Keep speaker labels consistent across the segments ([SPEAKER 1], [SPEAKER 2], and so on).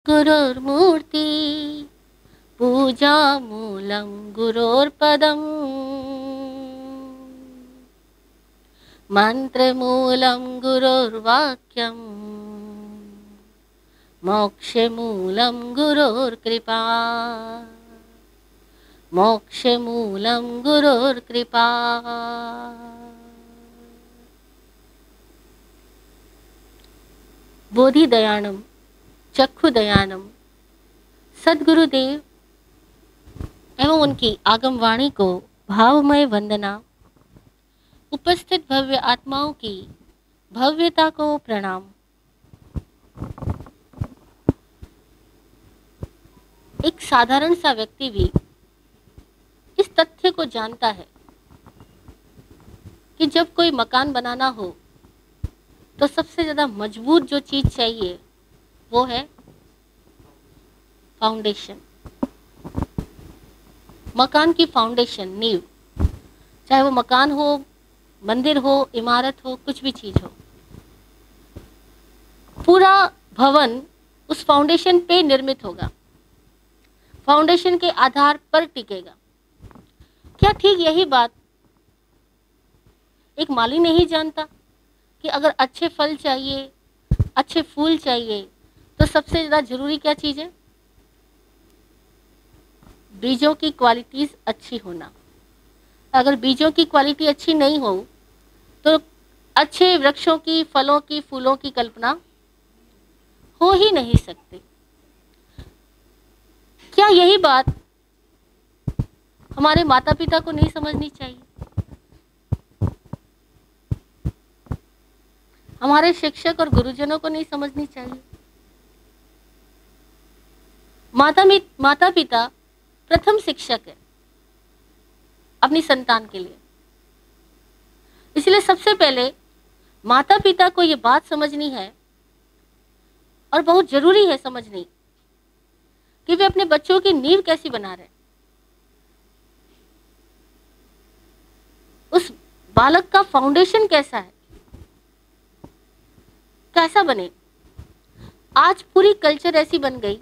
[SPEAKER 1] गुरुर्मूर्ति पूजा मूलं गुरोर्पदम् मंत्रमूलं गुरोर्वाक्यम् मोक्षमूलं गुरोर्कृपा मोक्षमूलं गुरोर्कृपा। बोधिदयानम चक्षुदयानम सद्गुरुदेव एवं उनकी आगम वाणी को भावमय वंदना। उपस्थित भव्य आत्माओं की भव्यता को प्रणाम। एक साधारण सा व्यक्ति भी इस तथ्य को जानता है कि जब कोई मकान बनाना हो तो सबसे ज्यादा मजबूत जो चीज चाहिए वो है फाउंडेशन। मकान की फाउंडेशन, नींव, चाहे वो मकान हो, मंदिर हो, इमारत हो, कुछ भी चीज हो, पूरा भवन उस फाउंडेशन पे निर्मित होगा, फाउंडेशन के आधार पर टिकेगा। क्या ठीक यही बात एक माली नहीं जानता कि अगर अच्छे फल चाहिए, अच्छे फूल चाहिए तो सबसे ज्यादा जरूरी क्या चीज है? बीजों की क्वालिटीज अच्छी होना। अगर बीजों की क्वालिटी अच्छी नहीं हो तो अच्छे वृक्षों की, फलों की, फूलों की कल्पना हो ही नहीं सकती। क्या यही बात हमारे माता पिता को नहीं समझनी चाहिए? हमारे शिक्षक और गुरुजनों को नहीं समझनी चाहिए? माता पिता प्रथम शिक्षक है अपनी संतान के लिए। इसलिए सबसे पहले माता पिता को ये बात समझनी है और बहुत जरूरी है समझनी कि वे अपने बच्चों की नींव कैसी बना रहे हैं। उस बालक का फाउंडेशन कैसा है, कैसा बने। आज पूरी कल्चर ऐसी बन गई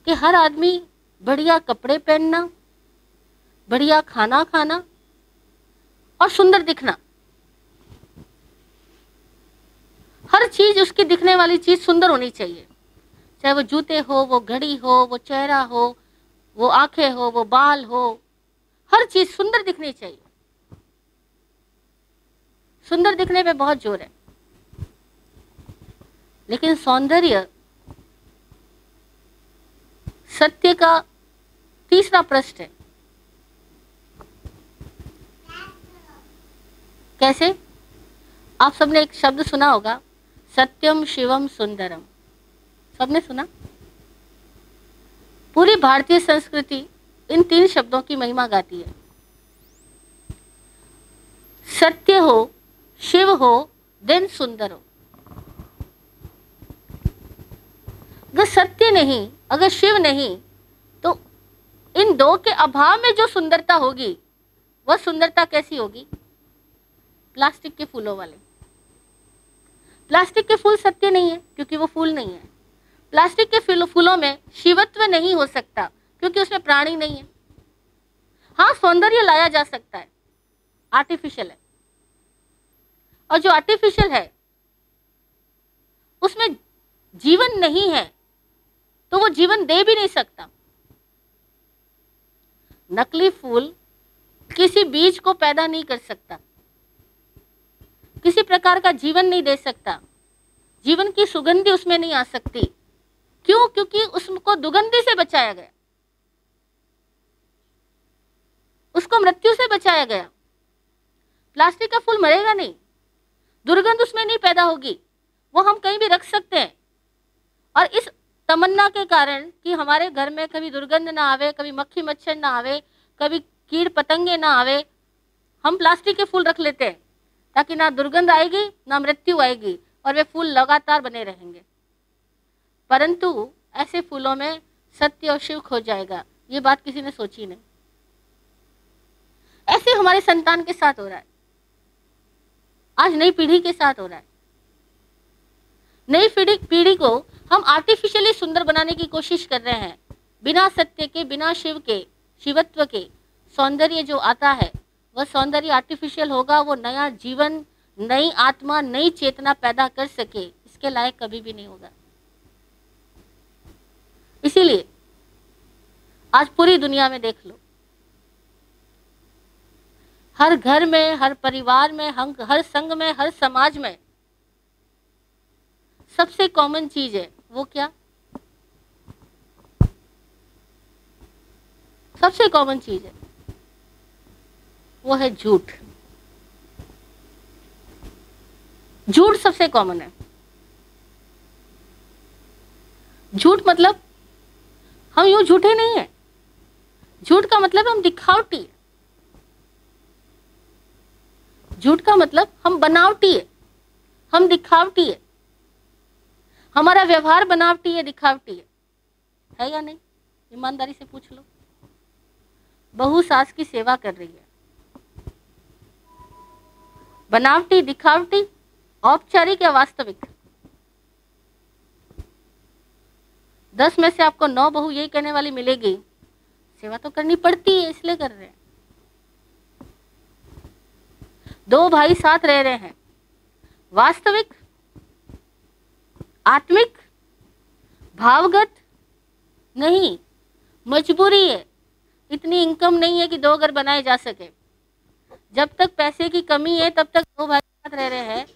[SPEAKER 1] कि हर आदमी बढ़िया कपड़े पहनना, बढ़िया खाना खाना और सुंदर दिखना। हर चीज उसकी दिखने वाली चीज सुंदर होनी चाहिए, चाहे वो जूते हो, वो घड़ी हो, वो चेहरा हो, वो आंखें हो, वो बाल हो, हर चीज सुंदर दिखनी चाहिए। सुंदर दिखने पे बहुत जोर है, लेकिन सौंदर्य सत्य का तीसरा पृष्ठ है। कैसे? आप सबने एक शब्द सुना होगा, सत्यम शिवम सुंदरम। सबने सुना? पूरी भारतीय संस्कृति इन तीन शब्दों की महिमा गाती है। सत्य हो, शिव हो, देन सुंदर हो। अगर सत्य नहीं, अगर शिव नहीं, तो इन दो के अभाव में जो सुंदरता होगी वह सुंदरता कैसी होगी? प्लास्टिक के फूलों वाले। प्लास्टिक के फूल सत्य नहीं है क्योंकि वो फूल नहीं है। प्लास्टिक के फूलों में शिवत्व नहीं हो सकता क्योंकि उसमें प्राणी नहीं है। हाँ, सौंदर्य लाया जा सकता है, आर्टिफिशियल है, और जो आर्टिफिशियल है उसमें जीवन नहीं है तो वो जीवन दे भी नहीं सकता। नकली फूल किसी बीज को पैदा नहीं कर सकता, किसी प्रकार का जीवन नहीं दे सकता, जीवन की सुगंधी उसमें नहीं आ सकती। क्यों? क्योंकि उसको दुर्गंधि से बचाया गया, उसको मृत्यु से बचाया गया। प्लास्टिक का फूल मरेगा नहीं, दुर्गंध उसमें नहीं पैदा होगी, वो हम कहीं भी रख सकते हैं। और इस तमन्ना के कारण कि हमारे घर में कभी दुर्गंध ना आवे, कभी मक्खी मच्छर ना आवे, कभी कीड़ पतंगे ना आवे, हम प्लास्टिक के फूल रख लेते हैं ताकि ना दुर्गंध आएगी ना मृत्यु आएगी और वे फूल लगातार बने रहेंगे। परंतु ऐसे फूलों में सत्य और शिव खो जाएगा, ये बात किसी ने सोची नहीं। ऐसे हमारे संतान के साथ हो रहा है, आज नई पीढ़ी के साथ हो रहा है। नई पीढ़ी को हम आर्टिफिशियली सुंदर बनाने की कोशिश कर रहे हैं। बिना सत्य के, बिना शिव के, शिवत्व के सौंदर्य जो आता है वह सौंदर्य आर्टिफिशियल होगा। वो नया जीवन, नई आत्मा, नई चेतना पैदा कर सके इसके लायक कभी भी नहीं होगा। इसीलिए आज पूरी दुनिया में देख लो, हर घर में, हर परिवार में, हर संघ में, हर समाज में सबसे कॉमन चीज है वो क्या? सबसे कॉमन चीज है वो है झूठ। झूठ सबसे कॉमन है। झूठ मतलब हम यूं झूठे नहीं है। झूठ का मतलब हम दिखावटी है। झूठ का मतलब हम बनावटी है, हम दिखावटी है, हमारा व्यवहार बनावटी है, दिखावटी है या नहीं? ईमानदारी से पूछ लो। बहू सास की सेवा कर रही है, बनावटी, दिखावटी, औपचारिक या वास्तविक? 10 में से आपको 9 बहू यही कहने वाली मिलेगी, सेवा तो करनी पड़ती है इसलिए कर रहे हैं। 2 भाई साथ रह रहे हैं, वास्तविक, आत्मिक, भावगत? नहीं, मजबूरी है। इतनी इनकम नहीं है कि 2 घर बनाए जा सके। जब तक पैसे की कमी है तब तक 2 भाई साथ रह रहे हैं।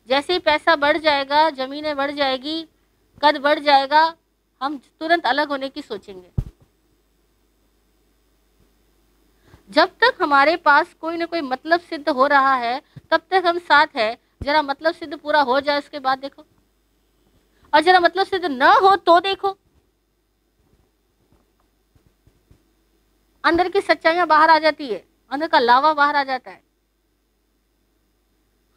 [SPEAKER 1] जैसे ही पैसा बढ़ जाएगा, जमीनें बढ़ जाएगी, कद बढ़ जाएगा, हम तुरंत अलग होने की सोचेंगे। जब तक हमारे पास कोई ना कोई मतलब सिद्ध हो रहा है तब तक हम साथ हैं। जरा मतलब सिद्ध पूरा हो जाए उसके बाद देखो, और जरा मतलब सिद्ध न हो तो देखो, अंदर की सच्चाइयां बाहर आ जाती है, अंदर का लावा बाहर आ जाता है।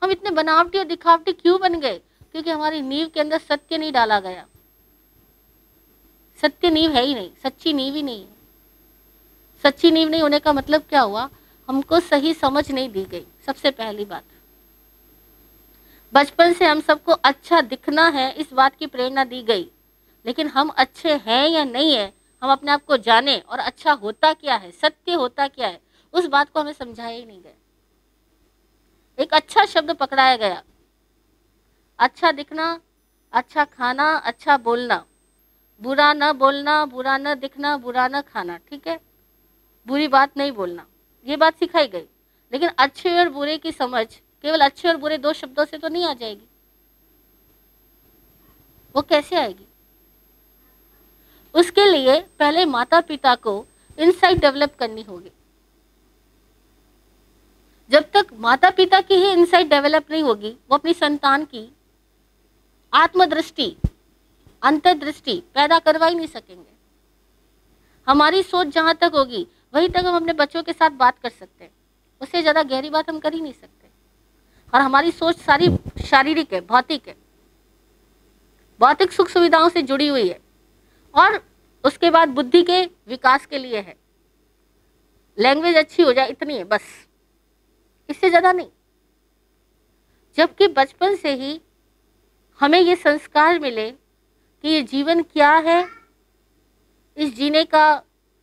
[SPEAKER 1] हम इतने बनावटी और दिखावटी क्यों बन गए? क्योंकि हमारी नींव के अंदर सत्य नहीं डाला गया। सत्य नींव है ही नहीं, सच्ची नींव ही नहीं है। सच्ची नींव नहीं होने का मतलब क्या हुआ? हमको सही समझ नहीं दी गई। सबसे पहली बात, बचपन से हम सबको अच्छा दिखना है इस बात की प्रेरणा दी गई, लेकिन हम अच्छे हैं या नहीं है, हम अपने आप को जाने और अच्छा होता क्या है, सत्य होता क्या है, उस बात को हमें समझाया ही नहीं गया। एक अच्छा शब्द पकड़ाया गया, अच्छा दिखना, अच्छा खाना, अच्छा बोलना, बुरा न बोलना, बुरा न दिखना, बुरा न खाना, ठीक है, बुरी बात नहीं बोलना, ये बात सिखाई गई। लेकिन अच्छे और बुरे की समझ केवल अच्छे और बुरे 2 शब्दों से तो नहीं आ जाएगी। वो कैसे आएगी? उसके लिए पहले माता पिता को इनसाइट डेवलप करनी होगी। जब तक माता पिता की ही इनसाइट डेवलप नहीं होगी, वो अपनी संतान की आत्मदृष्टि, अंतर्दृष्टि पैदा करवा ही नहीं सकेंगे। हमारी सोच जहां तक होगी वहीं तक हम अपने बच्चों के साथ बात कर सकते हैं, उससे ज्यादा गहरी बात हम कर ही नहीं सकते। और हमारी सोच सारी शारीरिक है, भौतिक है, भौतिक सुख सुविधाओं से जुड़ी हुई है, और उसके बाद बुद्धि के विकास के लिए है। लैंग्वेज अच्छी हो जाए इतनी है बस, इससे ज्यादा नहीं। जबकि बचपन से ही हमें ये संस्कार मिले कि ये जीवन क्या है, इस जीने का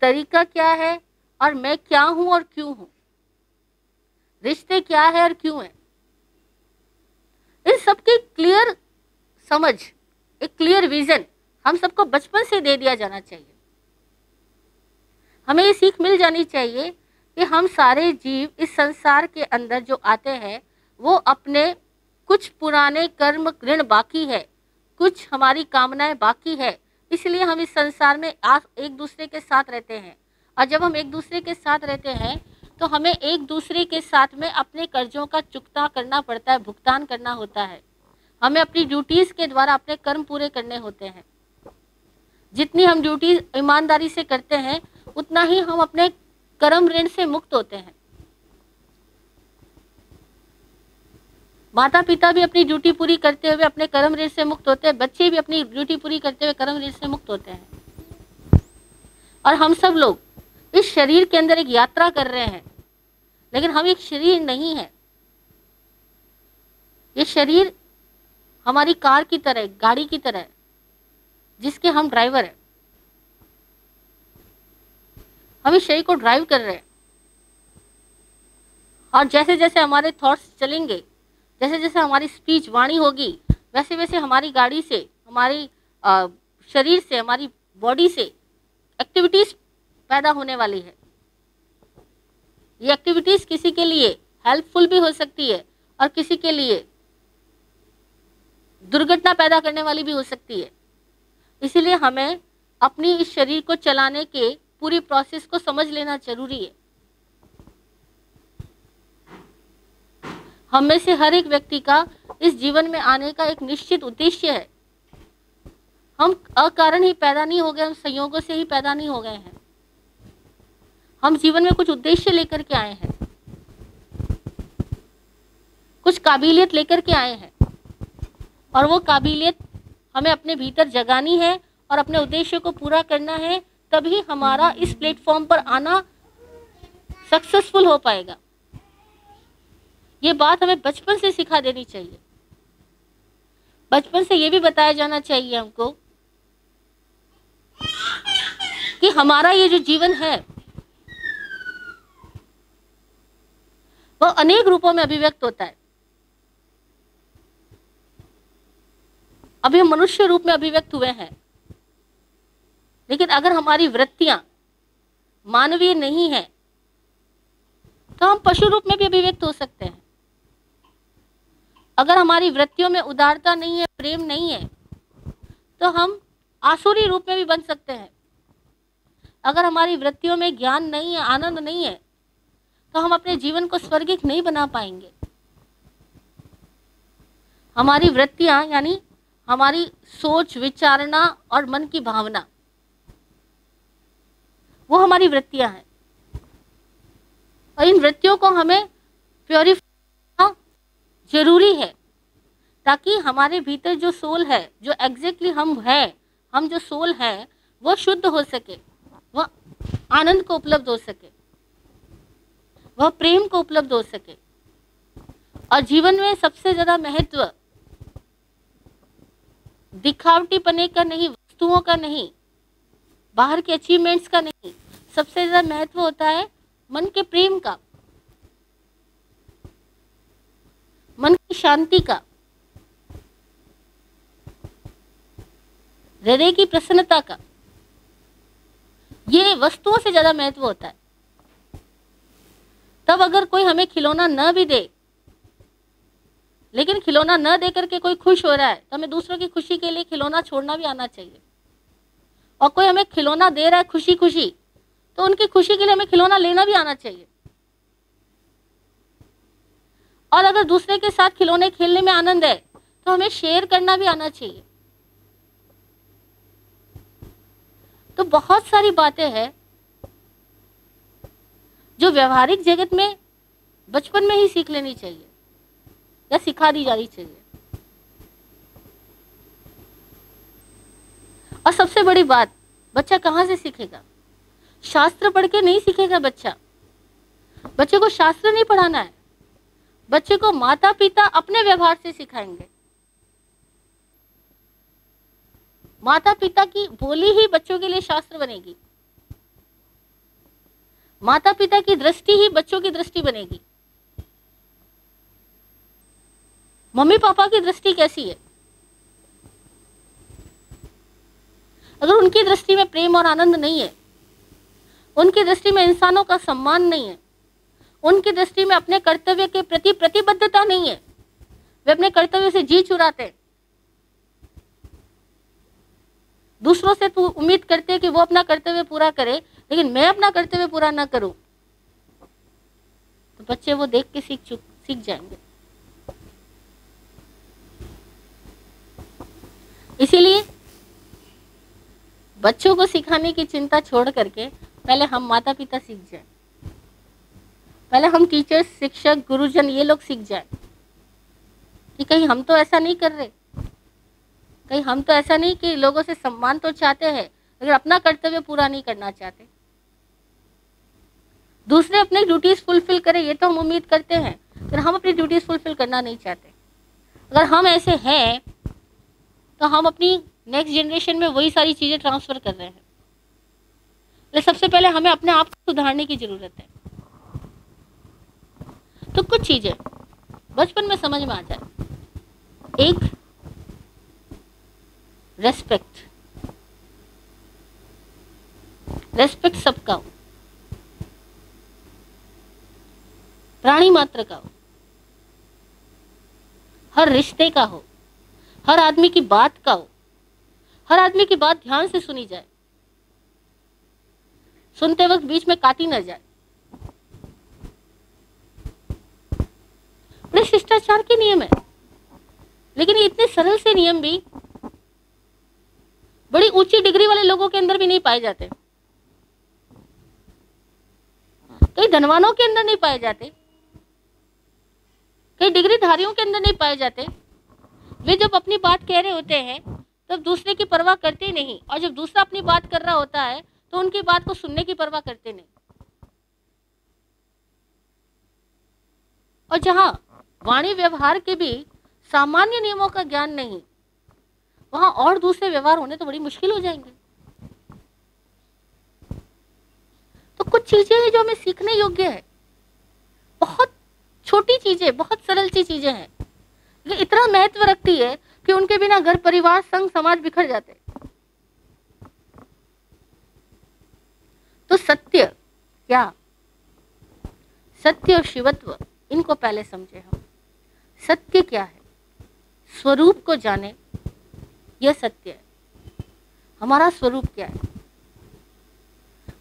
[SPEAKER 1] तरीका क्या है, और मैं क्या हूं और क्यों हूं, रिश्ते क्या है और क्यों है, इस सबकी क्लियर समझ, एक क्लियर विजन हम सबको बचपन से दे दिया जाना चाहिए। हमें ये सीख मिल जानी चाहिए कि हम सारे जीव इस संसार के अंदर जो आते हैं वो अपने कुछ पुराने कर्म ऋण बाकी है, कुछ हमारी कामनाएं बाकी है, इसलिए हम इस संसार में एक दूसरे के साथ रहते हैं। और जब हम एक दूसरे के साथ रहते हैं तो हमें एक दूसरे के साथ में अपने कर्जों का चुकता करना पड़ता है, भुगतान करना होता है। हमें अपनी ड्यूटीज के द्वारा अपने कर्म पूरे करने होते हैं। जितनी हम ड्यूटी ईमानदारी से करते हैं उतना ही हम अपने कर्म ऋण से मुक्त होते हैं। माता पिता भी अपनी ड्यूटी पूरी करते हुए अपने कर्म ऋण से मुक्त होते हैं, बच्चे भी अपनी ड्यूटी पूरी करते हुए कर्म ऋण से मुक्त होते हैं। और हम सब लोग इस शरीर के अंदर एक यात्रा कर रहे हैं, लेकिन हम एक शरीर नहीं है। ये शरीर हमारी कार की तरह, गाड़ी की तरह, जिसके हम ड्राइवर हैं। हम इस शरीर को ड्राइव कर रहे हैं, और जैसे जैसे हमारे थॉट्स चलेंगे, जैसे जैसे हमारी स्पीच, वाणी होगी, वैसे वैसे हमारी गाड़ी से, हमारी शरीर से, हमारी बॉडी से एक्टिविटीज पैदा होने वाली है। ये एक्टिविटीज किसी के लिए हेल्पफुल भी हो सकती है और किसी के लिए दुर्घटना पैदा करने वाली भी हो सकती है। इसीलिए हमें अपनी इस शरीर को चलाने के पूरी प्रोसेस को समझ लेना जरूरी है। हम में से हर एक व्यक्ति का इस जीवन में आने का एक निश्चित उद्देश्य है। हम अकारण ही पैदा नहीं हो गए, हम संयोगों से ही पैदा नहीं हो गए हैं। हम जीवन में कुछ उद्देश्य लेकर के आए हैं, कुछ काबिलियत लेकर के आए हैं, और वो काबिलियत हमें अपने भीतर जगानी है और अपने उद्देश्य को पूरा करना है। तभी हमारा इस प्लेटफॉर्म पर आना सक्सेसफुल हो पाएगा। ये बात हमें बचपन से सिखा देनी चाहिए। बचपन से ये भी बताया जाना चाहिए हमको कि हमारा ये जो जीवन है वह अनेक रूपों में अभिव्यक्त होता है। अभी हम मनुष्य रूप में अभिव्यक्त हुए हैं, लेकिन अगर हमारी वृत्तियां मानवीय नहीं है तो हम पशु रूप में भी अभिव्यक्त हो सकते हैं। अगर हमारी वृत्तियों में उदारता नहीं है, प्रेम नहीं है, तो हम आसुरी रूप में भी बन सकते हैं। अगर हमारी वृत्तियों में ज्ञान नहीं है, आनंद नहीं है, तो हम अपने जीवन को स्वर्गिक नहीं बना पाएंगे। हमारी वृत्तियां यानी हमारी सोच, विचारना और मन की भावना, वो हमारी वृत्तियां हैं, और इन वृत्तियों को हमें प्योरीफाई करना जरूरी है, ताकि हमारे भीतर जो सोल है, जो एग्जैक्टली हम हैं, हम जो सोल है, वो शुद्ध हो सके, वह आनंद को उपलब्ध हो सके, वह प्रेम को उपलब्ध हो सके। और जीवन में सबसे ज्यादा महत्व दिखावटीपने का नहीं, वस्तुओं का नहीं, बाहर के अचीवमेंट्स का नहीं, सबसे ज्यादा महत्व होता है मन के प्रेम का, मन की शांति का, हृदय की प्रसन्नता का। ये वस्तुओं से ज्यादा महत्व होता है। तब अगर कोई हमें खिलौना न भी दे, लेकिन खिलौना न दे करके कोई खुश हो रहा है, तो हमें दूसरों की खुशी के लिए खिलौना छोड़ना भी आना चाहिए। और कोई हमें खिलौना दे रहा है खुशी खुशी, तो उनकी खुशी के लिए हमें खिलौना लेना भी आना चाहिए। और अगर दूसरे के साथ खिलौने खेलने में आनंद है, तो हमें शेयर करना भी आना चाहिए। तो बहुत सारी बातें हैं जो व्यवहारिक जगत में बचपन में ही सीख लेनी चाहिए या सिखा दी जानी चाहिए। और सबसे बड़ी बात, बच्चा कहाँ से सीखेगा? शास्त्र पढ़ के नहीं सीखेगा बच्चा। बच्चे को शास्त्र नहीं पढ़ाना है, बच्चे को माता पिता अपने व्यवहार से सिखाएंगे। माता पिता की बोली ही बच्चों के लिए शास्त्र बनेगी। माता पिता की दृष्टि ही बच्चों की दृष्टि बनेगी। मम्मी पापा की दृष्टि कैसी है? अगर उनकी दृष्टि में प्रेम और आनंद नहीं है, उनकी दृष्टि में इंसानों का सम्मान नहीं है, उनकी दृष्टि में अपने कर्तव्य के प्रति प्रतिबद्धता नहीं है, वे अपने कर्तव्य से जी चुराते हैं, दूसरों से तू उम्मीद करते हैं कि वो अपना कर्तव्य पूरा करे, लेकिन मैं अपना कर्तव्य पूरा ना करूं, तो बच्चे वो देख के सीख जाएंगे। इसीलिए बच्चों को सिखाने की चिंता छोड़ करके पहले हम माता पिता सीख जाएं, पहले हम टीचर्स, शिक्षक, गुरुजन, ये लोग सीख जाएं कि कहीं हम तो ऐसा नहीं कर रहे, कहीं हम तो ऐसा नहीं कि लोगों से सम्मान तो चाहते हैं लेकिन अपना कर्तव्य पूरा नहीं करना चाहते। दूसरे अपनी ड्यूटीज फुलफिल करें ये तो हम उम्मीद करते हैं, लेकिन हम अपनी ड्यूटीज फुलफिल करना नहीं चाहते। अगर हम ऐसे हैं तो हम अपनी नेक्स्ट जनरेशन में वही सारी चीज़ें ट्रांसफ़र कर रहे हैं। लेकिन सबसे पहले हमें अपने आप को सुधारने की ज़रूरत है। तो कुछ चीज़ें बचपन में समझ में आ जाए। एक, रेस्पेक्ट। रेस्पेक्ट सबका हो, प्राणी मात्र का हो, हर रिश्ते का हो, हर आदमी की बात का हो, हर आदमी की बात ध्यान से सुनी जाए, सुनते वक्त बीच में काटी न जाए। बड़े शिष्टाचार के नियम है, लेकिन ये इतने सरल से नियम भी बड़ी ऊंची डिग्री वाले लोगों के अंदर भी नहीं पाए जाते, कई धनवानों के अंदर नहीं पाए जाते, कई डिग्री धारियों के अंदर नहीं पाए जाते। वे जब अपनी बात कह रहे होते हैं तब दूसरे की परवाह करते ही नहीं, और जब दूसरा अपनी बात कर रहा होता है तो उनकी बात को सुनने की परवाह करते नहीं। और जहां वाणी व्यवहार के भी सामान्य नियमों का ज्ञान नहीं, वहां और दूसरे व्यवहार होने तो बड़ी मुश्किल हो जाएंगे। तो कुछ चीजें हैं जो हमें सीखने योग्य है, बहुत छोटी चीजें, बहुत सरल सी चीजें हैं, ये इतना महत्व रखती है कि उनके बिना घर परिवार संघ समाज बिखर जाते। तो सत्य क्या, सत्य और शिवत्व, इनको पहले समझे हम। सत्य क्या है, स्वरूप को जाने, यह सत्य है। हमारा स्वरूप क्या है,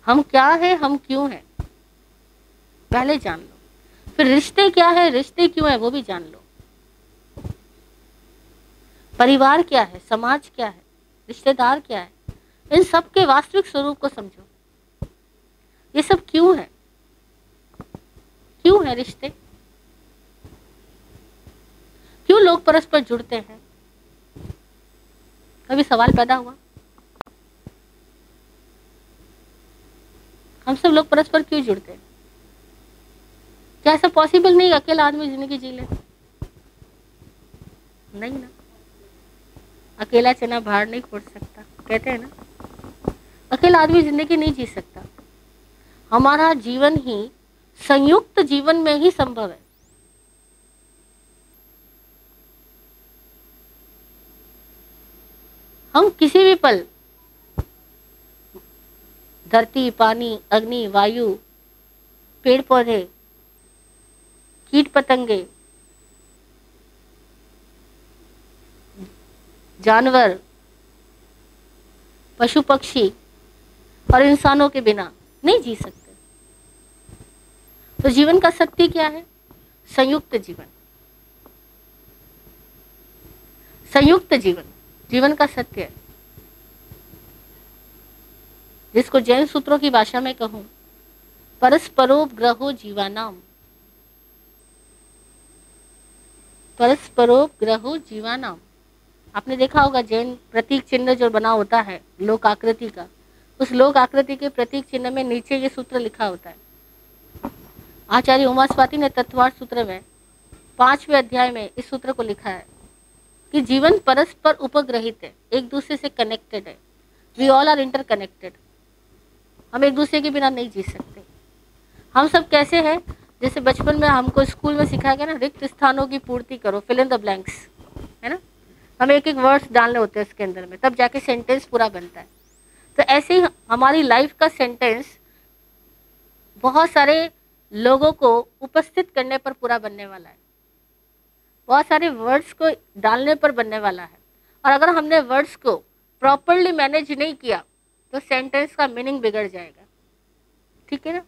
[SPEAKER 1] हम क्या है, हम क्यों हैं, पहले जान लो। फिर रिश्ते क्या है, रिश्ते क्यों है, वो भी जान लो। परिवार क्या है, समाज क्या है, रिश्तेदार क्या है, इन सब के वास्तविक स्वरूप को समझो। ये सब क्यों है, क्यों है रिश्ते, क्यों लोग परस्पर जुड़ते हैं। कभी सवाल पैदा हुआ, हम सब लोग परस्पर क्यों जुड़ते हैं? क्या ऐसा पॉसिबल नहीं अकेला आदमी जिंदगी जी ले? नहीं ना, अकेला चना भार नहीं फोड़ सकता, कहते हैं ना। अकेला आदमी जिंदगी नहीं जी सकता। हमारा जीवन ही संयुक्त जीवन में ही संभव है। हम किसी भी पल धरती, पानी, अग्नि, वायु, पेड़ पौधे, कीट पतंगे, जानवर, पशु पक्षी और इंसानों के बिना नहीं जी सकते। तो जीवन का सत्य क्या है? संयुक्त जीवन। संयुक्त जीवन जीवन का सत्य है, जिसको जैन सूत्रों की भाषा में कहूं, परस्परोपग्रहो जीवानाम। परस्परोपग्रहो जीवानाम। आपने देखा होगा जैन प्रतीक चिन्ह जो बना होता है लोक आकृति का, उस लोक आकृति के प्रतीक चिन्ह में नीचे ये सूत्र लिखा होता है। आचार्य उमास्वाति ने तत्वार्थ सूत्र में 5वें अध्याय में इस सूत्र को लिखा है कि जीवन परस्पर उपग्रहित है, एक दूसरे से कनेक्टेड है। We all are interconnected. हम एक दूसरे के बिना नहीं जी सकते। हम सब कैसे हैं? जैसे बचपन में हमको स्कूल में सिखाया गया ना, रिक्त स्थानों की पूर्ति करो, फिल इन द ब्लैंक्स, है ना। हमें एक एक वर्ड्स डालने होते हैं उसके अंदर में, तब जाके सेंटेंस पूरा बनता है। तो ऐसे ही हमारी लाइफ का सेंटेंस बहुत सारे लोगों को उपस्थित करने पर पूरा बनने वाला है, बहुत सारे वर्ड्स को डालने पर बनने वाला है। और अगर हमने वर्ड्स को प्रॉपरली मैनेज नहीं किया तो सेंटेंस का मीनिंग बिगड़ जाएगा, ठीक है ना।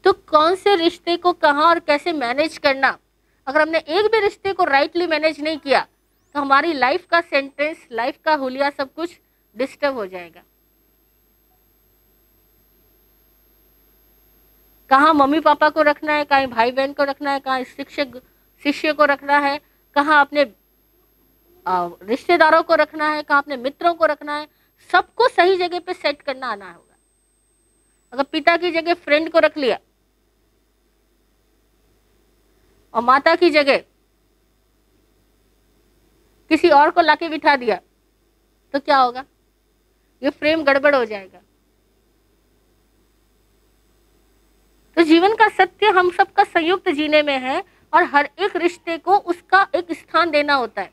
[SPEAKER 1] तो कौन से रिश्ते को कहाँ और कैसे मैनेज करना, अगर हमने एक भी रिश्ते को राइटली मैनेज नहीं किया तो हमारी लाइफ का सेंटेंस, लाइफ का हुलिया सब कुछ डिस्टर्ब हो जाएगा। कहाँ मम्मी पापा को रखना है, कहाँ भाई बहन को रखना है, कहाँ शिक्षक शिष्य को रखना है, कहाँ अपने रिश्तेदारों को रखना है, कहाँ अपने मित्रों को रखना है, सबको सही जगह पे सेट करना आना होगा। अगर पिता की जगह फ्रेंड को रख लिया और माता की जगह किसी और को लाके बिठा दिया तो क्या होगा, ये फ्रेम गड़बड़ हो जाएगा। तो जीवन का सत्य हम सबका संयुक्त जीने में है और हर एक रिश्ते को उसका एक स्थान देना होता है।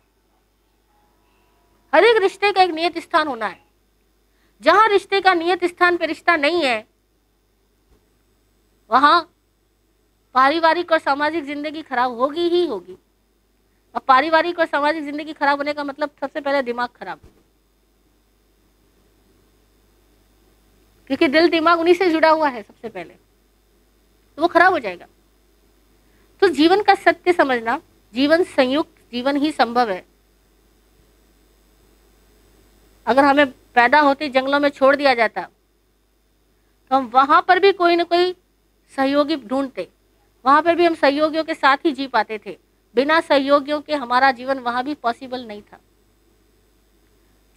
[SPEAKER 1] हर एक रिश्ते का एक नियत स्थान होना है। जहां रिश्ते का नियत स्थान पे रिश्ता नहीं है, वहां पारिवारिक और सामाजिक जिंदगी खराब होगी ही होगी। और पारिवारिक और सामाजिक जिंदगी खराब होने का मतलब सबसे पहले दिमाग खराब, क्योंकि दिल दिमाग उन्हीं से जुड़ा हुआ है सबसे पहले, तो वो खराब हो जाएगा। तो जीवन का सत्य समझना, जीवन संयुक्त जीवन ही संभव है। अगर हमें पैदा होते जंगलों में छोड़ दिया जाता तो हम वहां पर भी कोई ना कोई सहयोगी ढूंढते, वहां पर भी हम सहयोगियों के साथ ही जी पाते थे। बिना सहयोगियों के हमारा जीवन वहां भी पॉसिबल नहीं था।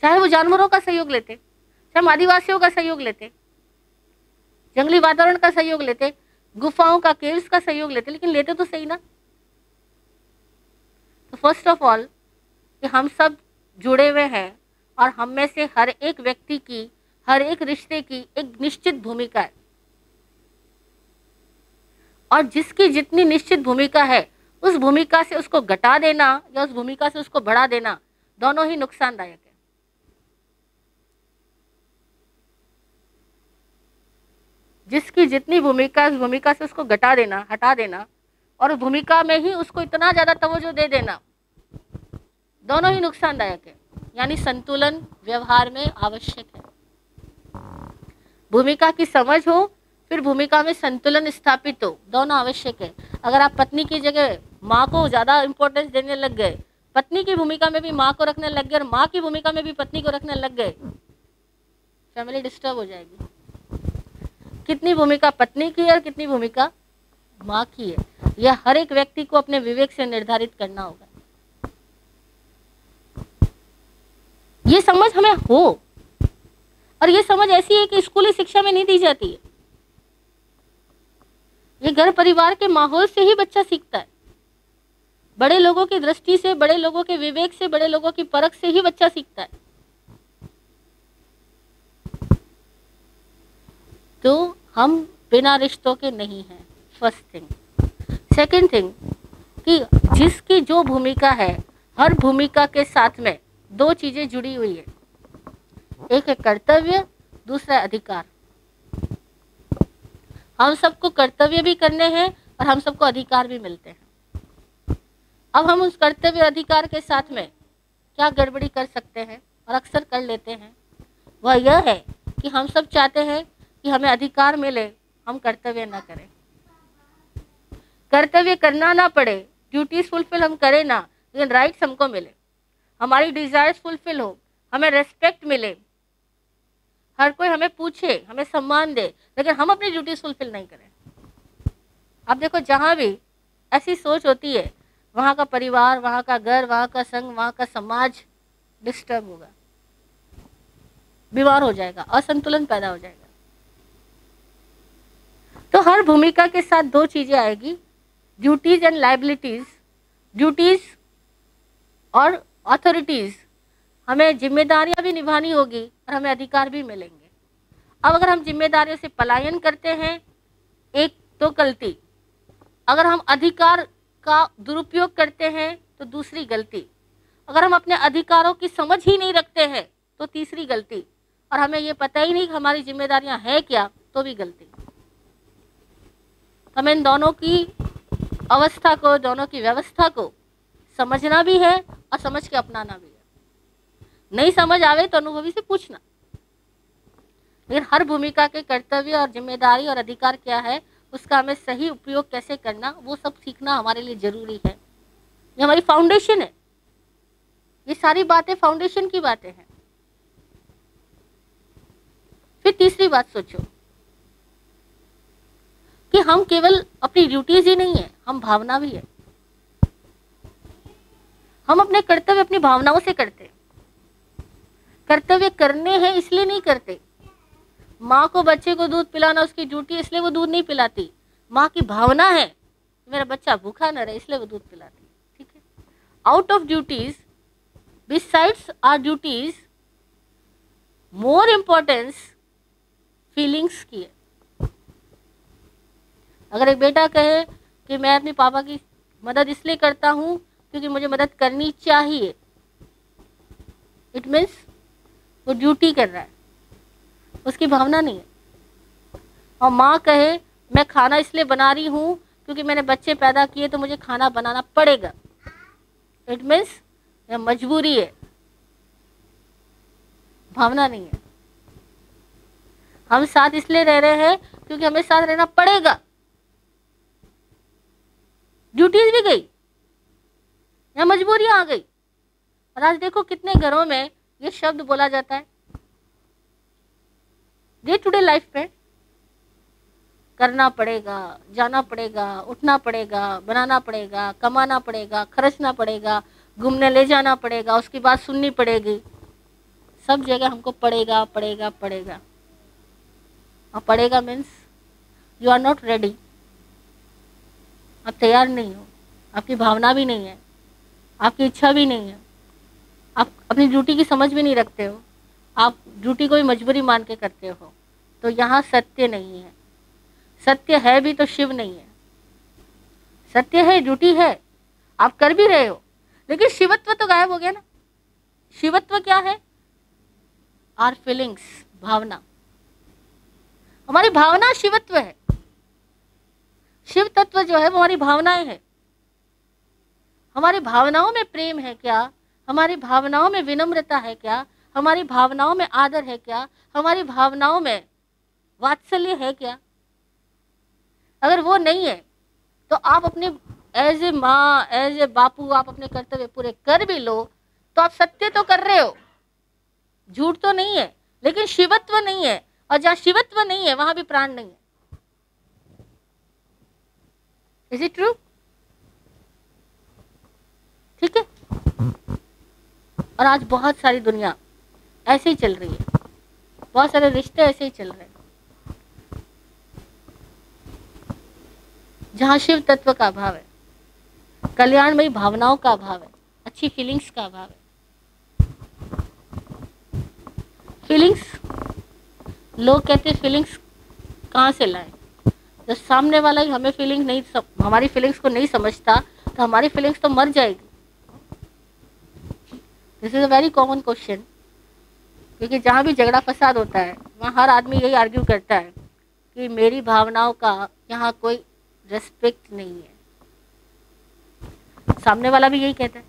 [SPEAKER 1] चाहे वो जानवरों का सहयोग लेते, चाहे हम आदिवासियों का सहयोग लेते, जंगली वातावरण का सहयोग लेते, गुफाओं का, केव्स का सहयोग लेते, लेकिन लेते तो सही ना। तो फर्स्ट ऑफ ऑल कि हम सब जुड़े हुए हैं और हम में से हर एक व्यक्ति की, हर एक रिश्ते की एक निश्चित भूमिका है, और जिसकी जितनी निश्चित भूमिका है उस भूमिका से उसको घटा देना या उस भूमिका से उसको बढ़ा देना, दोनों ही नुकसानदायक है। जिसकी जितनी भूमिका, उस भूमिका से उसको घटा देना, हटा देना, और उस भूमिका में ही उसको इतना ज्यादा तवज्जो दे देना, दोनों ही नुकसानदायक है। यानी संतुलन व्यवहार में आवश्यक है। भूमिका की समझ हो, फिर भूमिका में संतुलन स्थापित हो, दोनों आवश्यक है। अगर आप पत्नी की जगह माँ को ज्यादा इंपॉर्टेंस देने लग गए, पत्नी की भूमिका में भी माँ को रखने लग गए और माँ की भूमिका में भी पत्नी को रखने लग गए, फैमिली डिस्टर्ब हो जाएगी। कितनी भूमिका पत्नी की है और कितनी भूमिका माँ की है, यह हर एक व्यक्ति को अपने विवेक से निर्धारित करना होगा। ये समझ हमें हो, और ये समझ ऐसी है कि स्कूली शिक्षा में नहीं दी जाती है। ये घर परिवार के माहौल से ही बच्चा सीखता है। बड़े लोगों की दृष्टि से, बड़े लोगों के विवेक से, बड़े लोगों की परख से ही बच्चा सीखता है। तो हम बिना रिश्तों के नहीं हैं, फर्स्ट थिंग। सेकंड थिंग कि जिसकी जो भूमिका है, हर भूमिका के साथ में दो चीजें जुड़ी हुई है, एक है कर्तव्य, दूसरा है अधिकार। हम सबको कर्तव्य भी करने हैं और हम सबको अधिकार भी मिलते हैं। अब हम उस कर्तव्य अधिकार के साथ में क्या गड़बड़ी कर सकते हैं और अक्सर कर लेते हैं, वह यह है कि हम सब चाहते हैं कि हमें अधिकार मिले, हम कर्तव्य ना करें, कर्तव्य करना ना पड़े, ड्यूटीज फुलफिल हम करें ना, लेकिन राइट्स हमको मिले, हमारी डिजायर्स फुलफिल हो, हमें रेस्पेक्ट मिले, हर कोई हमें पूछे, हमें सम्मान दे, लेकिन हम अपनी ड्यूटीज फुलफिल नहीं करें। अब देखो, जहां भी ऐसी सोच होती है, वहां का परिवार, वहां का घर, वहां का संघ, वहां का समाज डिस्टर्ब होगा, बीमार हो जाएगा, असंतुलन पैदा हो जाएगा। तो हर भूमिका के साथ दो चीजें आएगी, ड्यूटीज एंड लायबिलिटीज। ड्यूटीज और अथॉरिटीज, हमें जिम्मेदारियां भी निभानी होगी और हमें अधिकार भी मिलेंगे। अब अगर हम जिम्मेदारियों से पलायन करते हैं, एक तो गलती, अगर हम अधिकार का दुरुपयोग करते हैं तो दूसरी गलती, अगर हम अपने अधिकारों की समझ ही नहीं रखते हैं तो तीसरी गलती, और हमें ये पता ही नहीं कि हमारी जिम्मेदारियां हैं क्या, तो भी गलती। हमें इन दोनों की अवस्था को, दोनों की व्यवस्था को समझना भी है और समझ के अपनाना भी है। नहीं समझ आवे तो अनुभवी से पूछना, लेकिन हर भूमिका के कर्तव्य और जिम्मेदारी और अधिकार क्या है, उसका हमें सही उपयोग कैसे करना, वो सब सीखना हमारे लिए जरूरी है। ये हमारी फाउंडेशन है, ये सारी बातें फाउंडेशन की बातें हैं। फिर तीसरी बात सोचो कि हम केवल अपनी ड्यूटीज ही नहीं है, हम भावना भी है। हम अपने कर्तव्य अपनी भावनाओं से करते हैं। कर्तव्य करने हैं इसलिए नहीं करते। माँ को बच्चे को दूध पिलाना उसकी ड्यूटी है, इसलिए वो दूध नहीं पिलाती। माँ की भावना है मेरा बच्चा भूखा न रहे, इसलिए वो दूध पिलाती। ठीक है, out of duties, besides our duties, more importance feelings की है। अगर एक बेटा कहे कि मैं अपने पापा की मदद इसलिए करता हूँ क्योंकि मुझे मदद करनी चाहिए, इट मीन्स वो ड्यूटी कर रहा है, उसकी भावना नहीं है। और माँ कहे मैं खाना इसलिए बना रही हूँ क्योंकि मैंने बच्चे पैदा किए तो मुझे खाना बनाना पड़ेगा, इट मीन्स यह मजबूरी है, भावना नहीं है। हम साथ इसलिए रह रहे हैं क्योंकि हमें साथ रहना पड़ेगा, ड्यूटीज भी गई या मजबूरियां आ गई। और आज देखो कितने घरों में ये शब्द बोला जाता है डे टू डे लाइफ में, करना पड़ेगा, जाना पड़ेगा, उठना पड़ेगा, बनाना पड़ेगा, कमाना पड़ेगा, खर्चना पड़ेगा, घूमने ले जाना पड़ेगा, उसकी बात सुननी पड़ेगी। सब जगह हमको पड़ेगा पड़ेगा पड़ेगा। और पड़ेगा means you are not ready, आप तैयार नहीं हो, आपकी भावना भी नहीं है, आपकी इच्छा भी नहीं है, आप अपनी ड्यूटी की समझ भी नहीं रखते हो, आप ड्यूटी को भी मजबूरी मान के करते हो। तो यहाँ सत्य नहीं है। सत्य है भी तो शिव नहीं है। सत्य है, ड्यूटी है, आप कर भी रहे हो, लेकिन शिवत्व तो गायब हो गया ना। शिवत्व क्या है? आर फीलिंग्स, भावना। हमारी भावना शिवत्व है। शिव तत्व जो है वो हमारी भावनाएं हैं। हमारी भावनाओं में प्रेम है क्या? हमारी भावनाओं में विनम्रता है क्या? हमारी भावनाओं में आदर है क्या? हमारी भावनाओं में वात्सल्य है क्या? अगर वो नहीं है तो आप अपने एज ए माँ, एज ए बापू, आप अपने कर्तव्य पूरे कर भी लो तो आप सत्य तो कर रहे हो, झूठ तो नहीं है, लेकिन शिवत्व नहीं है। और जहाँ शिवत्व नहीं है वहां भी प्राण नहीं है। Is it true? ठीक है। और आज बहुत सारी दुनिया ऐसे ही चल रही है, बहुत सारे रिश्ते ऐसे ही चल रहे हैं जहाँ शिव तत्व का अभाव है, कल्याणमयी भावनाओं का अभाव है, अच्छी फीलिंग्स का अभाव है। फीलिंग्स, लोग कहते हैं फीलिंग्स कहाँ से लाएं? जब सामने वाला ही हमें फीलिंग नहीं, हमारी फीलिंग्स को नहीं समझता तो हमारी फीलिंग्स तो मर जाएगी। This is a very common question, क्योंकि जहाँ भी झगड़ा फसाद होता है वहाँ हर आदमी यही आर्ग्यू करता है कि मेरी भावनाओं का यहाँ कोई रेस्पेक्ट नहीं है। सामने वाला भी यही कहता है।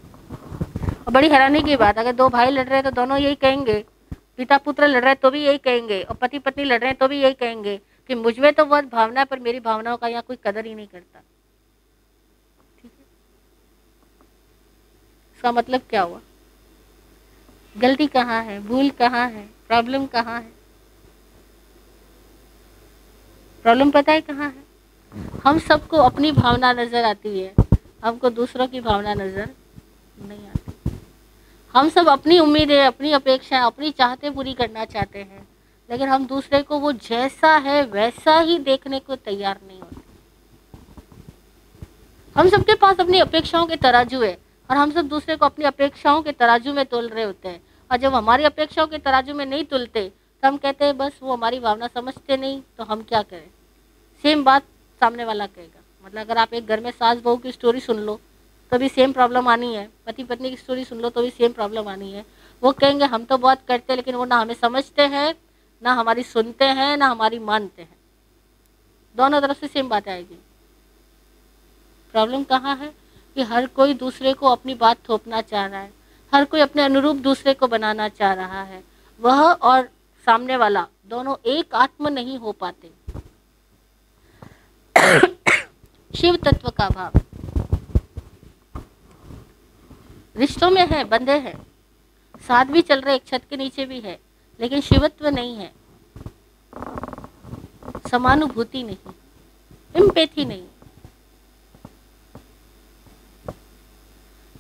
[SPEAKER 1] और बड़ी हैरानी की बात, अगर दो भाई लड़ रहे हैं तो दोनों यही कहेंगे, पिता पुत्र लड़ रहे हैं तो भी यही कहेंगे, और पति पत्नी लड़ रहे हैं तो भी यही कहेंगे कि मुझमें तो बहुत भावना है पर मेरी भावनाओं का यहाँ कोई कदर ही नहीं करता। ठीक है, इसका मतलब क्या हुआ? गलती कहाँ है, भूल कहाँ है, प्रॉब्लम कहाँ है? प्रॉब्लम पता है कहाँ है? हम सबको अपनी भावना नजर आती है, हमको दूसरों की भावना नजर नहीं आती। हम सब अपनी उम्मीदें, अपनी अपेक्षाएं, अपनी चाहतें पूरी करना चाहते हैं, लेकिन हम दूसरे को वो जैसा है वैसा ही देखने को तैयार नहीं होते। हम सबके पास अपनी अपेक्षाओं के तराजू है और हम सब दूसरे को अपनी अपेक्षाओं के तराजू में तोल रहे होते हैं। और जब हमारी अपेक्षाओं के तराजू में नहीं तुलते तो हम कहते हैं बस वो हमारी भावना समझते नहीं, तो हम क्या करें? सेम बात सामने वाला कहेगा। मतलब अगर आप एक घर में सास बहू की स्टोरी सुन लो तो भी सेम प्रॉब्लम आनी है, पति पत्नी की स्टोरी सुन लो तो भी सेम प्रॉब्लम आनी है। वो कहेंगे हम तो बहुत करते हैं, लेकिन वो ना हमें समझते हैं, ना हमारी सुनते हैं, ना हमारी मानते हैं। दोनों तरफ से सेम बात आएगी। प्रॉब्लम कहाँ है कि हर कोई दूसरे को अपनी बात थोपना चाह रहा है, हर कोई अपने अनुरूप दूसरे को बनाना चाह रहा है। वह और सामने वाला दोनों एक आत्म नहीं हो पाते। शिव तत्व का भाव रिश्तों में है, बंधे हैं, साथ भी चल रहे, एक छत के नीचे भी है, लेकिन शिवत्व नहीं है, समानुभूति नहीं, एम्पैथी नहीं,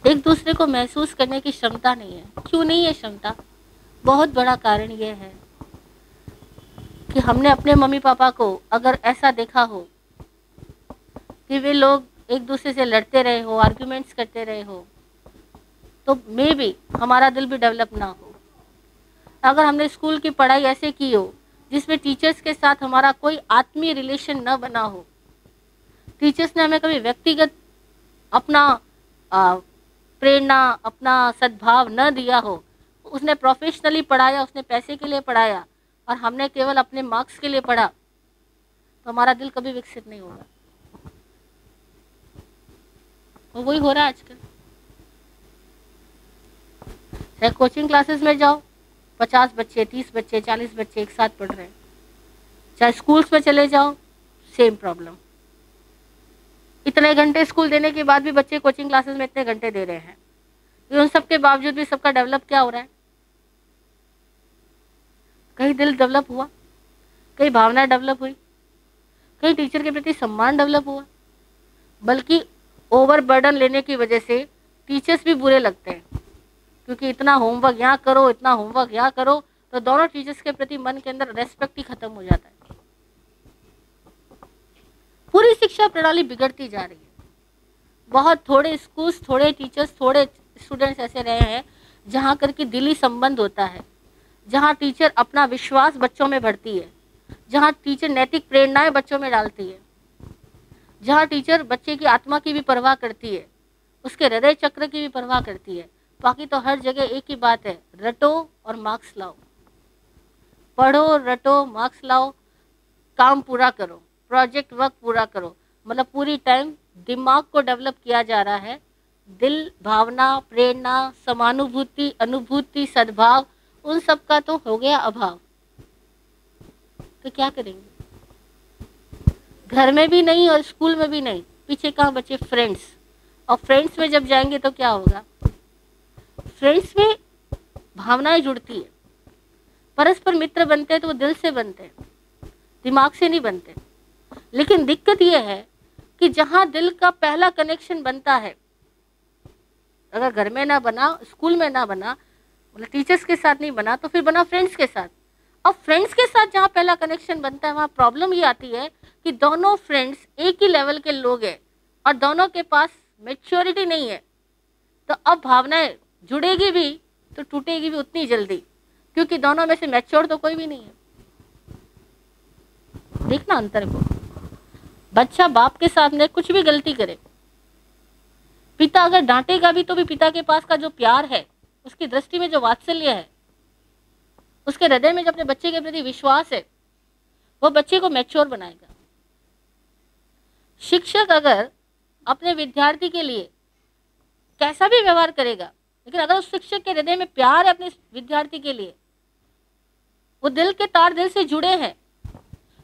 [SPEAKER 1] एक दूसरे को महसूस करने की क्षमता नहीं है। क्यों नहीं है क्षमता? बहुत बड़ा कारण यह है कि हमने अपने मम्मी पापा को अगर ऐसा देखा हो कि वे लोग एक दूसरे से लड़ते रहे हो, आर्ग्यूमेंट्स करते रहे हो, तो मे बी हमारा दिल भी डेवलप ना हो। अगर हमने स्कूल की पढ़ाई ऐसे की हो जिसमें टीचर्स के साथ हमारा कोई आत्मीय रिलेशन न बना हो, टीचर्स ने हमें कभी व्यक्तिगत अपना प्रेरणा, अपना सद्भाव न दिया हो, उसने प्रोफेशनली पढ़ाया, उसने पैसे के लिए पढ़ाया और हमने केवल अपने मार्क्स के लिए पढ़ा, तो हमारा दिल कभी विकसित नहीं होगा। और वही हो रहा है आजकल। चाहे कोचिंग क्लासेस में जाओ, 50 बच्चे, 30 बच्चे, 40 बच्चे एक साथ पढ़ रहे हैं। चाहे स्कूल्स में चले जाओ, सेम प्रॉब्लम। इतने घंटे स्कूल देने के बाद भी बच्चे कोचिंग क्लासेस में इतने घंटे दे रहे हैं, उन सब के बावजूद भी सबका डेवलप क्या हो रहा है? कहीं दिल डेवलप हुआ, कहीं भावना डेवलप हुई, कहीं टीचर के प्रति सम्मान डेवलप हुआ? बल्कि ओवर बर्डन लेने की वजह से टीचर्स भी बुरे लगते हैं, क्योंकि इतना होमवर्क यहाँ करो, इतना होमवर्क यहाँ करो, तो दोनों टीचर्स के प्रति मन के अंदर रेस्पेक्ट ही खत्म हो जाता है। पूरी शिक्षा प्रणाली बिगड़ती जा रही है। बहुत थोड़े स्कूल्स, थोड़े टीचर्स, थोड़े स्टूडेंट्स ऐसे रहे हैं जहाँ करके दिली संबंध होता है, जहाँ टीचर अपना विश्वास बच्चों में भरती है, जहाँ टीचर नैतिक प्रेरणाएं बच्चों में डालती है, जहाँ टीचर बच्चे की आत्मा की भी परवाह करती है, उसके हृदय चक्र की भी परवाह करती है। बाकी तो हर जगह एक ही बात है, रटो और मार्क्स लाओ, पढ़ो, रटो, मार्क्स लाओ, काम पूरा करो, प्रोजेक्ट वर्क पूरा करो। मतलब पूरी टाइम दिमाग को डेवलप किया जा रहा है, दिल, भावना, प्रेरणा, समानुभूति, अनुभूति, सद्भाव, उन सब का तो हो गया अभाव। तो क्या करेंगे? घर में भी नहीं और स्कूल में भी नहीं, पीछे कहाँ बचे? फ्रेंड्स। और फ्रेंड्स में जब जाएंगे तो क्या होगा? फ्रेंड्स में भावनाएं जुड़ती है, परस्पर मित्र बनते हैं तो वो दिल से बनते हैं, दिमाग से नहीं बनते। लेकिन दिक्कत यह है कि जहाँ दिल का पहला कनेक्शन बनता है, अगर घर में ना बना, स्कूल में ना बना, मतलब टीचर्स के साथ नहीं बना, तो फिर बना फ्रेंड्स के साथ। अब फ्रेंड्स के साथ जहाँ पहला कनेक्शन बनता है, वहाँ प्रॉब्लम ये आती है कि दोनों फ्रेंड्स एक ही लेवल के लोग हैं और दोनों के पास मैच्योरिटी नहीं है। तो अब भावनाएं जुड़ेगी भी तो टूटेगी भी उतनी जल्दी, क्योंकि दोनों में से मैच्योर तो कोई भी नहीं है। देखना अंतर को। बच्चा बाप के सामने कुछ भी गलती करे, पिता अगर डांटेगा भी तो भी पिता के पास का जो प्यार है, उसकी दृष्टि में जो वात्सल्य है, उसके हृदय में जो अपने बच्चे के प्रति विश्वास है, वो बच्चे को मैच्योर बनाएगा। शिक्षक अगर अपने विद्यार्थी के लिए कैसा भी व्यवहार करेगा, लेकिन अगर उस शिक्षक के हृदय में प्यार है अपने विद्यार्थी के लिए, वो दिल के तार दिल से जुड़े हैं,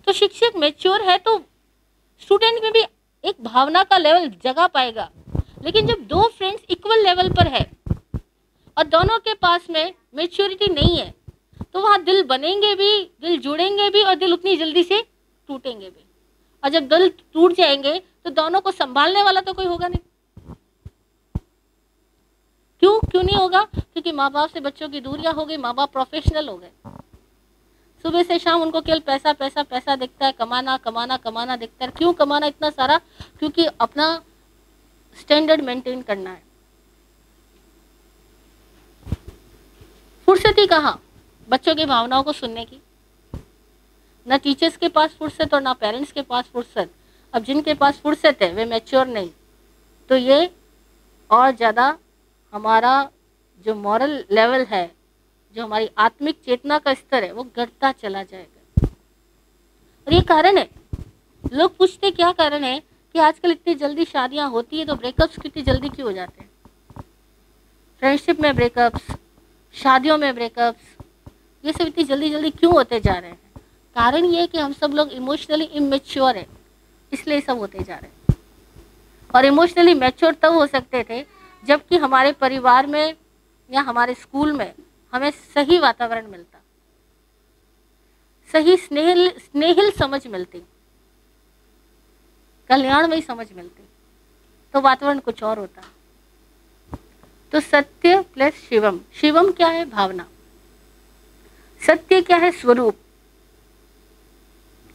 [SPEAKER 1] तो शिक्षक मैच्योर है तो स्टूडेंट में भी एक भावना का लेवल जगा पाएगा। लेकिन जब दो फ्रेंड्स इक्वल लेवल पर है और दोनों के पास में मैच्योरिटी नहीं है, तो वहाँ दिल बनेंगे भी, दिल जुड़ेंगे भी और दिल उतनी जल्दी से टूटेंगे भी। और जब दिल टूट जाएंगे तो दोनों को संभालने वाला तो कोई होगा नहीं। क्यों नहीं होगा? क्योंकि माँ बाप से बच्चों की दूरियां हो गई, माँ बाप प्रोफेशनल हो गए, सुबह से शाम उनको केवल पैसा पैसा पैसा दिखता है, कमाना कमाना कमाना दिखता है। क्यों कमाना इतना सारा? क्योंकि अपना स्टैंडर्ड मेंटेन करना है। फुर्सत ही कहाँ बच्चों की भावनाओं को सुनने की? ना टीचर्स के पास फुर्सत और ना पेरेंट्स के पास फुर्सत। अब जिनके पास फुर्सत है वे मैच्योर नहीं, तो ये और ज़्यादा हमारा जो मॉरल लेवल है, जो हमारी आत्मिक चेतना का स्तर है, वो घटता चला जाएगा। और ये कारण है, लोग पूछते क्या कारण है कि आजकल इतनी जल्दी शादियां होती है, तो ब्रेकअप्स कितनी जल्दी क्यों हो जाते हैं? फ्रेंडशिप में ब्रेकअप्स, शादियों में ब्रेकअप्स, ये सब इतनी जल्दी जल्दी क्यों होते जा रहे हैं? कारण ये है कि हम सब लोग इमोशनली इमेच्योर है, इसलिए सब होते जा रहे हैं। और इमोशनली मैच्योर तब हो सकते थे जबकि हमारे परिवार में या हमारे स्कूल में हमें सही वातावरण मिलता, सही स्नेहिल समझ मिलती, कल्याणमयी समझ मिलती, तो वातावरण कुछ और होता। तो सत्य प्लस शिवम। शिवम क्या है? भावना। सत्य क्या है? स्वरूप।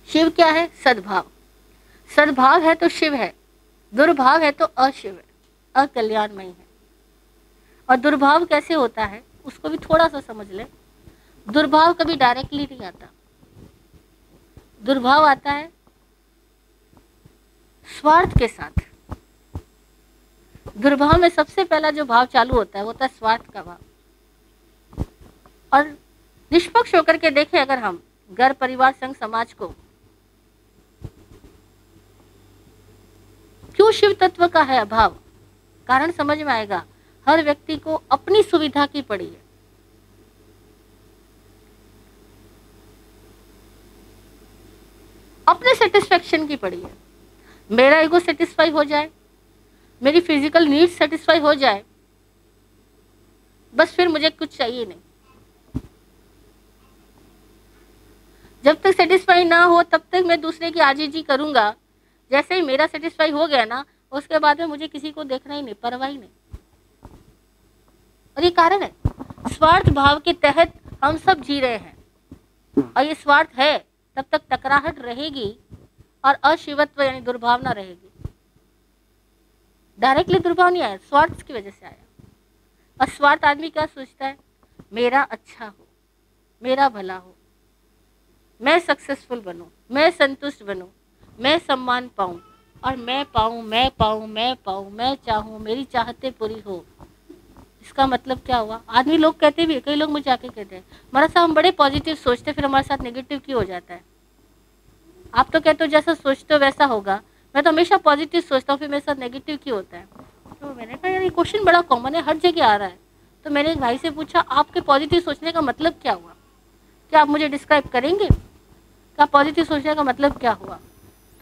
[SPEAKER 1] शिव क्या है? सद्भाव। सद्भाव है तो शिव है, दुर्भाव है तो अशिव है, अकल्याणमयी है। और दुर्भाव कैसे होता है उसको भी थोड़ा सा समझ ले। दुर्भाव कभी डायरेक्टली नहीं आता, दुर्भाव आता है स्वार्थ के साथ। दुर्भाव में सबसे पहला जो भाव चालू होता है वो होता है स्वार्थ का भाव। और निष्पक्ष होकर के देखें अगर हम घर परिवार संघ समाज को, क्यों शिव तत्व का है अभाव, कारण समझ में आएगा। हर व्यक्ति को अपनी सुविधा की पड़ी है, अपने सेटिस्फेक्शन की पड़ी है। मेरा ईगो सेटिस्फाई हो जाए, मेरी फिजिकल नीड्स सेटिस्फाई हो जाए, बस फिर मुझे कुछ चाहिए नहीं। जब तक सेटिस्फाई ना हो तब तक मैं दूसरे की आजीजी करूंगा। जैसे ही मेरा सेटिस्फाई हो गया ना, उसके बाद में मुझे किसी को देखना ही नहीं, परवाह ही नहीं। और ये कारण है, स्वार्थ भाव के तहत हम सब जी रहे हैं। और ये स्वार्थ है तब तक टकराहट रहेगी और अशिवत्व यानी दुर्भावना रहेगी। डायरेक्टली दुर्भाव नहीं आया, स्वार्थ की वजह से आया। और स्वार्थ आदमी क्या सोचता है, मेरा अच्छा हो, मेरा भला हो, मैं सक्सेसफुल बनूं, मैं संतुष्ट बनूं, मैं सम्मान पाऊं, और मैं पाऊं, मैं पाऊं, मैं पाऊं, मैं चाहूं, मेरी चाहते पूरी हो। इसका मतलब क्या हुआ? आदमी लोग कहते भी, कई लोग मुझे आके कहते हैं हमारा साहब हम बड़े पॉजिटिव सोचते, फिर हमारे साथ नेगेटिव क्यों हो जाता है? आप तो कहते हो जैसा सोचते हो वैसा होगा, मैं तो हमेशा पॉजिटिव सोचता हूँ, फिर मेरे साथ नेगेटिव क्यों होता है? तो मैंने कहा यार ये क्वेश्चन बड़ा कॉमन है, हर जगह आ रहा है। तो मैंने एक भाई से पूछा आपके पॉजिटिव सोचने का मतलब क्या हुआ, क्या आप मुझे डिस्क्राइब करेंगे, क्या पॉजिटिव सोचने का मतलब क्या हुआ?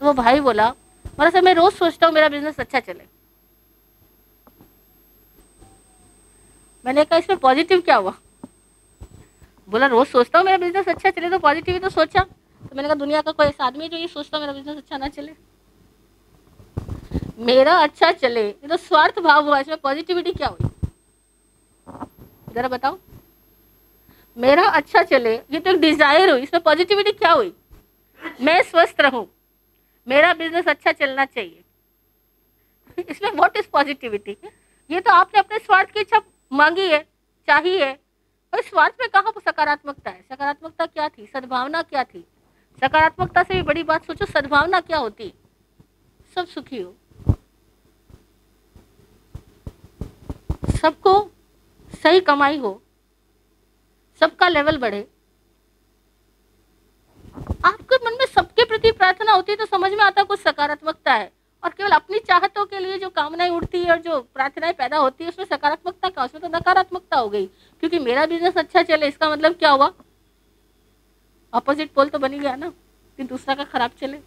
[SPEAKER 1] तो वो भाई बोला हमारा साहब मैं रोज सोचता हूँ मेरा बिजनेस अच्छा चले। मैंने कहा इसमें पॉजिटिव क्या हुआ? बोला रोज सोचता हूँ मेरा बिजनेस अच्छा चले, तो पॉजिटिव ही तो सोचा। तो मैंने कहा दुनिया का कोई ऐसा आदमी है जो ये सोचता है मेरा बिजनेस अच्छा ना चले? मेरा अच्छा चले ये तो स्वार्थ भाव हुआ, इसमें पॉजिटिविटी क्या हुई जरा बताओ? मेरा अच्छा चले ये तो एक डिजायर हुई, इसमें पॉजिटिविटी क्या हुई? मैं स्वस्थ रहूं, मेरा बिजनेस अच्छा चलना चाहिए, इसमें व्हाट इज पॉजिटिविटी? ये तो आपने अपने स्वार्थ की इच्छा मांगी है, चाहिए। और स्वार्थ में कहाँ सकारात्मकता है? सकारात्मकता क्या थी, सद्भावना क्या थी? सकारात्मकता से भी बड़ी बात सोचो, सद्भावना क्या होती? सब सुखी हो, सबको सही कमाई हो, सबका लेवल बढ़े। आपके मन में सबके प्रति प्रार्थना होती है तो समझ में आता कुछ सकारात्मकता है। और केवल अपनी चाहतों के लिए जो कामनाएं उठती है और जो प्रार्थनाएं पैदा होती है उसमें सकारात्मकता का, उसमें तो नकारात्मकता हो गई। क्योंकि मेरा बिजनेस अच्छा चले इसका मतलब क्या हुआ? ऑपोजिट पोल तो बन ही गया ना, कि दूसरा का खराब चले।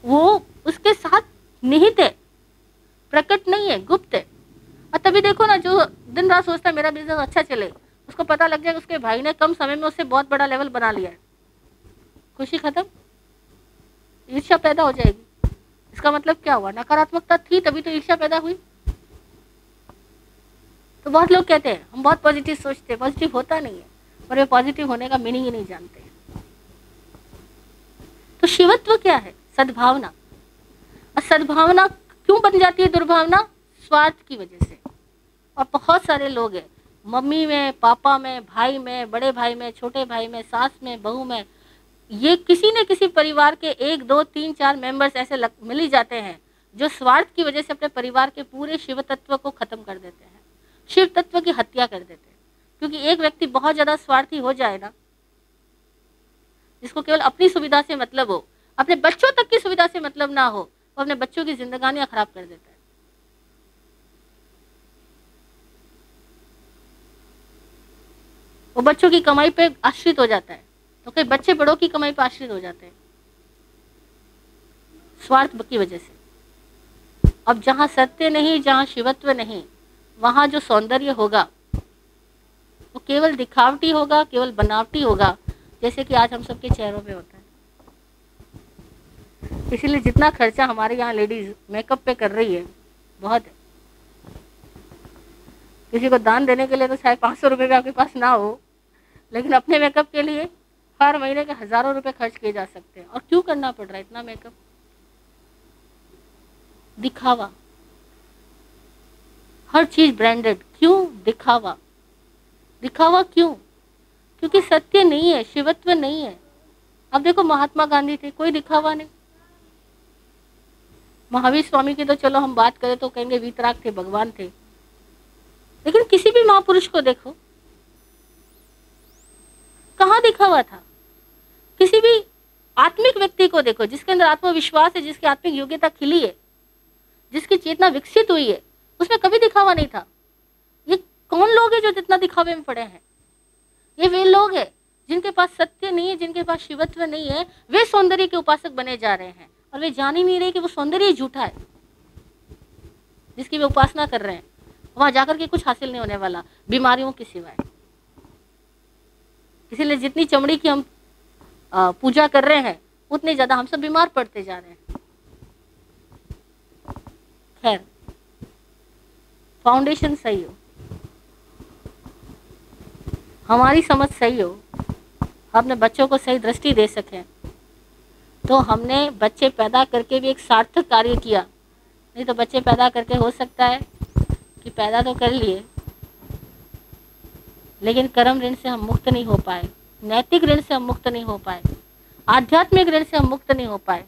[SPEAKER 1] वो उसके साथ निहित है, प्रकट नहीं है, गुप्त है। और तभी देखो ना जो दिन रात सोचता है मेरा बिजनेस अच्छा चले, उसको पता लग जाएगा उसके भाई ने कम समय में उससे बहुत बड़ा लेवल बना लिया है, खुशी खत्म, ईर्ष्या पैदा हो जाएगी। इसका मतलब क्या हुआ? नकारात्मकता थी तभी तो ईर्ष्या पैदा हुई। तो बहुत लोग कहते हैं हम बहुत पॉजिटिव सोचते हैं, पॉजिटिव होता नहीं है, और वे पॉजिटिव होने का मीनिंग ही नहीं जानते। तो शिवत्व क्या है? सद्भावना। और सद्भावना क्यों बन जाती है दुर्भावना? स्वार्थ की वजह से। और बहुत सारे लोग हैं, मम्मी में, पापा में, भाई में, बड़े भाई में, छोटे भाई में, सास में, बहू में, ये किसी न किसी परिवार के 1 2 3 4 मेंबर्स ऐसे मिल ही जाते हैं जो स्वार्थ की वजह से अपने परिवार के पूरे शिव तत्व को खत्म कर देते हैं, शिव तत्व की हत्या कर देते हैं। क्योंकि एक व्यक्ति बहुत ज्यादा स्वार्थी हो जाए ना, जिसको केवल अपनी सुविधा से मतलब हो, अपने बच्चों तक की सुविधा से मतलब ना हो, वो अपने बच्चों की जिंदगानियां खराब कर देता है। वो बच्चों की कमाई पे आश्रित हो जाता है, तो कई बच्चे बड़ों की कमाई पर आश्रित हो जाते हैं स्वार्थ की वजह से। अब जहां सत्य नहीं, जहां शिवत्व नहीं, वहां जो सौंदर्य होगा वो केवल दिखावटी होगा, केवल बनावटी होगा, जैसे कि आज हम सबके चेहरों पे होता है। इसीलिए जितना खर्चा हमारे यहाँ लेडीज मेकअप पे कर रही है बहुत है। किसी को दान देने के लिए तो शायद 500 रुपये भी आपके पास ना हो, लेकिन अपने मेकअप के लिए हर महीने के हजारों रुपए खर्च किए जा सकते हैं। और क्यों करना पड़ रहा है इतना मेकअप? दिखावा, हर चीज ब्रांडेड, क्यों? दिखावा। दिखावा क्यों? क्योंकि सत्य नहीं है, शिवत्व नहीं है। अब देखो महात्मा गांधी थे, कोई दिखावा नहीं। महावीर स्वामी की तो चलो हम बात करें तो कहेंगे वीतराग थे, भगवान थे, लेकिन किसी भी महापुरुष को देखो, कहाँ दिखावा था? किसी भी आत्मिक व्यक्ति को देखो जिसके अंदर आत्मविश्वास है, जिसकी आत्मिक योग्यता खिली है, जिसकी चेतना विकसित हुई है, उसमें कभी दिखावा नहीं था। ये कौन लोग हैं जो जितना दिखावे में पड़े हैं? ये वे लोग हैं जिनके पास सत्य नहीं है, जिनके पास शिवत्व नहीं है, वे सौंदर्य के उपासक बने जा रहे हैं और वे जान ही नहीं रहे कि वो सौंदर्य झूठा है जिसकी वे उपासना कर रहे हैं। वहां जाकर के कुछ हासिल नहीं होने वाला, बीमारियों के सिवाय। इसीलिए जितनी चमड़ी की हम पूजा कर रहे हैं, उतने ज्यादा हम सब बीमार पड़ते जा रहे हैं। खैर, फाउंडेशन सही हो, हमारी समझ सही हो, अपने बच्चों को सही दृष्टि दे सकें, तो हमने बच्चे पैदा करके भी एक सार्थक कार्य किया। नहीं तो बच्चे पैदा करके हो सकता है कि पैदा तो कर लिए, लेकिन कर्म ऋण से हम मुक्त नहीं हो पाए, नैतिक ऋण से हम मुक्त नहीं हो पाए, आध्यात्मिक ऋण से हम मुक्त नहीं हो पाए।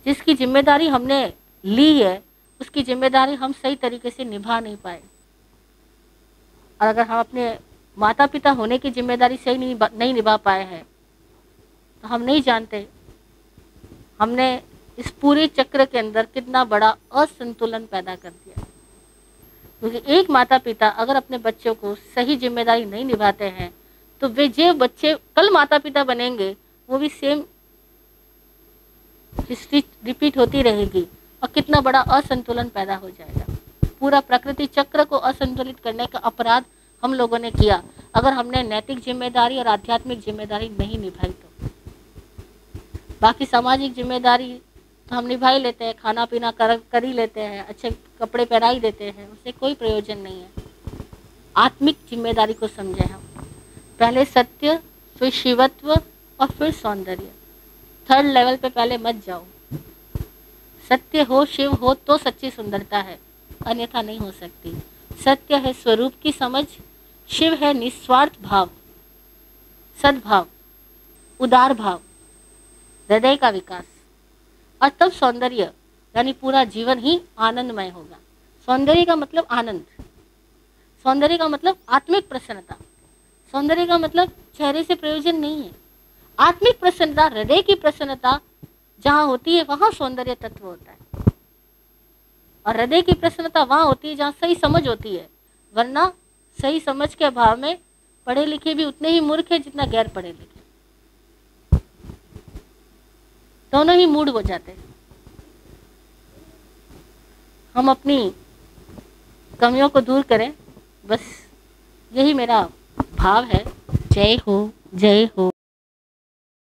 [SPEAKER 1] जिसकी जिम्मेदारी हमने ली है, उसकी जिम्मेदारी हम सही तरीके से निभा नहीं पाए। और अगर हम अपने माता पिता होने की जिम्मेदारी सही नहीं निभा पाए हैं, तो हम नहीं जानते हमने इस पूरे चक्र के अंदर कितना बड़ा असंतुलन पैदा कर दिया। क्योंकि एक माता पिता अगर अपने बच्चों को सही जिम्मेदारी नहीं निभाते हैं, तो वे जो बच्चे कल माता पिता बनेंगे, वो भी सेम हिस्ट्री रिपीट होती रहेगी और कितना बड़ा असंतुलन पैदा हो जाएगा। पूरा प्रकृति चक्र को असंतुलित करने का अपराध हम लोगों ने किया, अगर हमने नैतिक जिम्मेदारी और आध्यात्मिक जिम्मेदारी नहीं निभाई तो। बाकी सामाजिक जिम्मेदारी तो हम निभा ही लेते हैं, खाना पीना कर ही लेते हैं, अच्छे कपड़े पहना ही देते हैं, उससे कोई प्रयोजन नहीं है। आत्मिक जिम्मेदारी को समझे हम, पहले सत्य, फिर शिवत्व और फिर सौंदर्य। थर्ड लेवल पे पहले मत जाओ। सत्य हो, शिव हो तो सच्ची सुंदरता है, अन्यथा नहीं हो सकती। सत्य है स्वरूप की समझ, शिव है निस्वार्थ भाव, सद्भाव, उदार भाव, हृदय का विकास, और तब सौंदर्य यानी पूरा जीवन ही आनंदमय होगा। सौंदर्य का मतलब आनंद, सौंदर्य का मतलब आत्मिक प्रसन्नता, सौंदर्य का मतलब चेहरे से प्रयोजन नहीं है। आत्मिक प्रसन्नता, हृदय की प्रसन्नता जहाँ होती है वहाँ सौंदर्य तत्व होता है, और हृदय की प्रसन्नता वहाँ होती है जहाँ सही समझ होती है। वरना सही समझ के अभाव में पढ़े लिखे भी उतने ही मूर्ख हैं जितना गैर पढ़े लिखे, दोनों ही मूड हो जाते हैं। हम अपनी कमियों को दूर करें, बस यही मेरा भाव है। जय हो, जय हो।